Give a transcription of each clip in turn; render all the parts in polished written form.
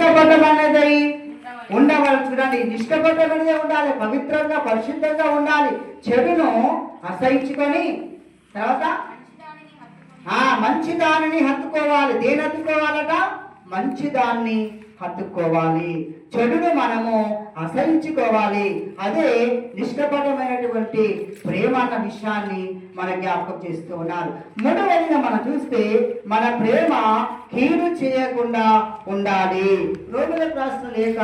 నిష్కపటం అనేది ఉండవాలి. చూడండి, నిష్కపటం అనేది ఉండాలి, పవిత్రంగా పరిశుద్ధంగా ఉండాలి. చెడును అసహించుకొని తర్వాత మంచి దానిని హత్తుకోవాలి. దేని హత్తుకోవాలట? మంచి దాన్ని హత్తుకోవాలి. చెడును మనము అసహించుకోవాలి. అదే నిష్కపటమైనటువంటి ప్రేమ అన్న విషయాన్ని మన జ్ఞాపకం చేస్తూ ఉన్నారు. మూడవదిగా మనం చూస్తే మన ప్రేమ కీడు చేయకుండా ఉండాలి. రోమిలకు రాసిన లేఖ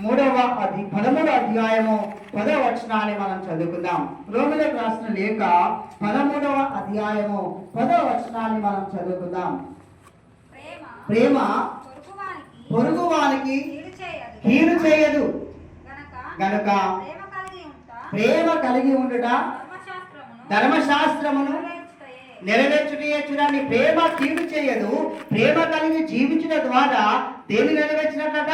13వ అధ్యాయము 10వ వచనాన్ని మనం చదువుకుందాం. రోమిలకు రాసిన లేఖ 13వ అధ్యాయము 10వ వచనాన్ని మనం చదువుకుందాం. ప్రేమ పొరుగు వానికి కీడు చేయదు గనుక ప్రేమ కలిగి ఉండుట ధర్మశాస్త్రమును నెరవేర్చుటయే. చూడండి, ప్రేమ కీడు చేయదు. ప్రేమ కలిగి జీవించడం ద్వారా దేన్ని నెరవేర్చినట్లట?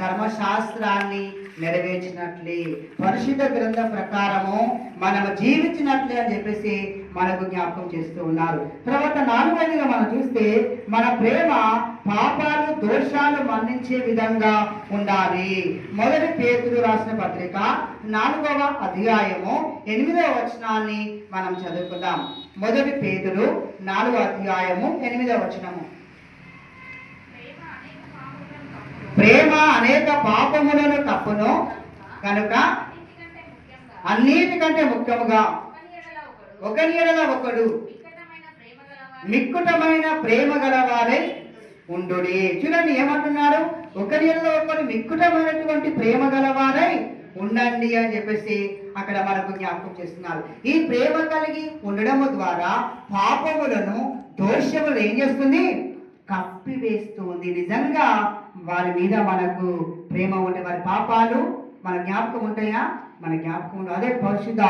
ధర్మశాస్త్రాన్ని నెరవేర్చినట్లే, పరిశుద్ధ గ్రంథం ప్రకారము మనము జీవించినట్లే అని చెప్పేసి మనకు జ్ఞాపకం చేస్తూ ఉన్నారు. తర్వాత 4వదిగా మనం చూస్తే మన ప్రేమ పాపాలు దోషాలు మన్నించే విధంగా ఉండాలి. మొదటి పేతురు రాసిన పత్రిక 4వ అధ్యాయము 8వ వచనాన్ని మనం చదువుకుందాం. మొదటి పేతురు 4వ అధ్యాయము 8వ వచనము. ప్రేమ అనేక పాపములను కప్పును కనుక అన్నిటికంటే ముఖ్యముగా ఒకని ఎడల ఒకడు మిక్కుటమైన ప్రేమ గలవారై ఉండుడి. చూడండి ఏమంటున్నారు? ఒకరి ఎడల ఒకరు మిక్కుటమైనటువంటి ప్రేమ గలవారై ఉండండి అని చెప్పేసి అక్కడ మనకు జ్ఞాపకం చేస్తున్నారు. ఈ ప్రేమ కలిగి ఉండడము ద్వారా పాపములను దోషములు ఏం చేస్తుంది? కప్పివేస్తుంది. నిజంగా వారి మీద మనకు ప్రేమ ఉంటే వారి పాపాలు మన జ్ఞాపకం ఉంటాయా? మన జ్ఞాపకం ఉండవు. అదే పరిశుద్ధ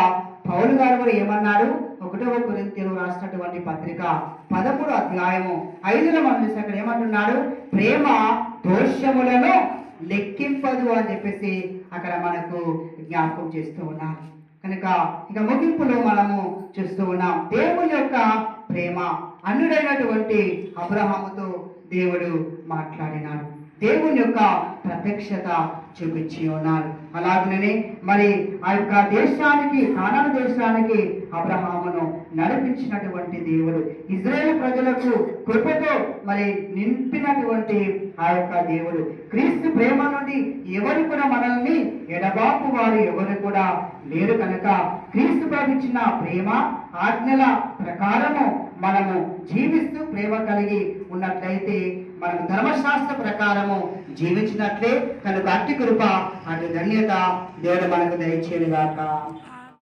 పౌలు గారు కూడా ఏమన్నాడు? 1వ కొరింథీయులకు రాసినటువంటి పత్రిక 13వ అధ్యాయము 5లో మనం చూస్తే అక్కడ ఏమంటున్నాడు? ప్రేమ దోషములను లెక్కింపదు అని చెప్పేసి అక్కడ మనకు జ్ఞాపకం చేస్తూ ఉన్నారు. కనుక ఇక ముగింపులో మనము చూస్తూ ఉన్నాం, దేవుని యొక్క ప్రేమ. అన్యుడైనటువంటి అబ్రహాముతో దేవుడు మాట్లాడినాడు, దేవుని యొక్క ప్రత్యక్షత చూపించి ఉన్నారు. అలాగనే మరి ఆ యొక్క దేశానికి, కానాను దేశానికి అబ్రహామును నడిపించినటువంటి దేవుడు, ఇజ్రాయేల్ ప్రజలకు కృపతో మరి నింపినటువంటి ఆ యొక్క దేవుడు, క్రీస్తు ప్రేమ నుండి ఎవరు కూడా మనల్ని ఎడబాపు వారు ఎవరు కూడా లేరు. కనుక క్రీస్తు భావించిన ప్రేమ ఆజ్ఞల ప్రకారము మనము జీవిస్తూ ప్రేమ కలిగి ఉన్నట్లయితే మనము ధర్మశాస్త్ర ప్రకారము జీవించినట్లే. కనుక అట్టి కృప, అటు ధన్యత దేవుడు మనకు దయచేయుగాక.